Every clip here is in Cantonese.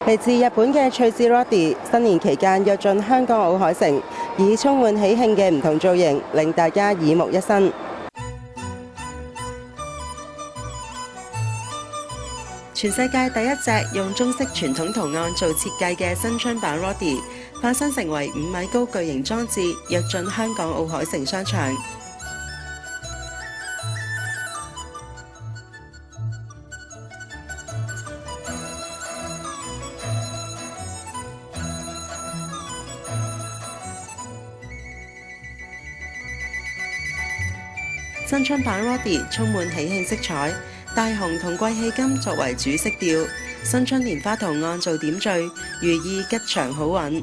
嚟自日本嘅翠子 Roddy 新年期間躍進香港奧海城，以充滿喜慶嘅唔同造型，令大家耳目一新。全世界第一隻用中式傳統圖案做設計嘅新春版 Roddy， 化身成為5米高巨型裝置，躍進香港奧海城商場。新春版 Roddy 充滿喜慶色彩，大紅同貴氣金作為主色調，新春蓮花圖案做點綴，寓意吉祥好運。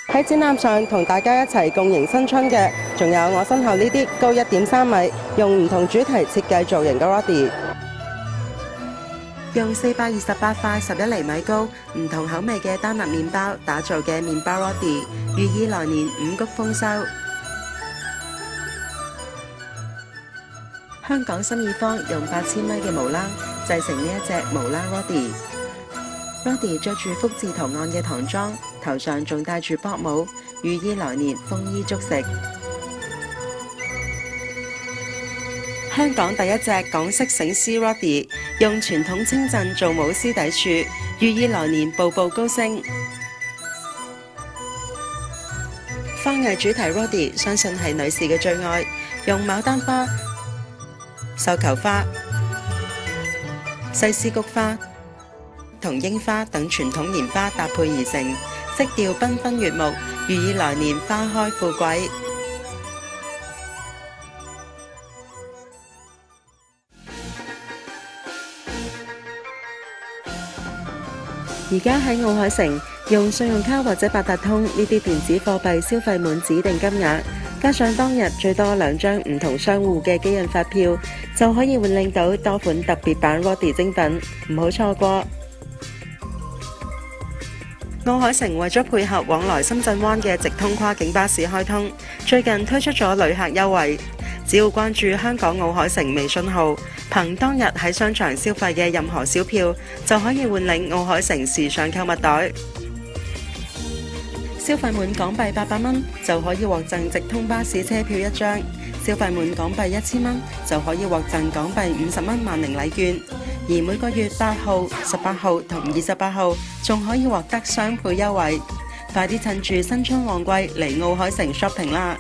喺展覽上同大家一齊共迎新春嘅，仲有我身後呢啲高1.3米，用唔同主題設計造型嘅 Roddy， 用428塊11厘米高、唔同口味嘅丹麥麵包打造嘅麵包 Roddy， 寓意來年五穀豐收。香港心意坊用8000米嘅毛冷製成呢一隻毛冷 Roddy 着住福字圖案嘅唐裝，頭上仲戴住卜帽，寓意來年豐衣足食。香港第一隻港式醒獅 Roddy 用傳統清鎮做舞獅底柱，寓意來年步步高升。花藝主題 Roddy 相信係女士嘅最愛，用牡丹花、繡球花、西施菊花同櫻花等傳統蓮花搭配而成，色調繽紛悅目，寓意來年花開富貴。而家喺奧海城，用信用卡或者八達通呢啲電子貨幣消費滿指定金額，加上當日最多2張唔同商戶嘅機印發票，就可以換領到多款特別版 Roddy 精品，唔好錯過。奧海城為咗配合往來深圳灣嘅直通跨境巴士開通，最近推出咗旅客優惠，只要關注香港奧海城微信號，憑當日喺商場消費嘅任何小票，就可以換領奧海城時尚購物袋。消費滿港幣800蚊就可以獲贈直通巴士車票1張，消費滿港幣1000蚊就可以獲贈港幣50蚊萬寧禮券，而每個月8號、18號同28號仲可以獲得雙倍優惠，快啲趁住新春旺季嚟奧海城 shopping 啦！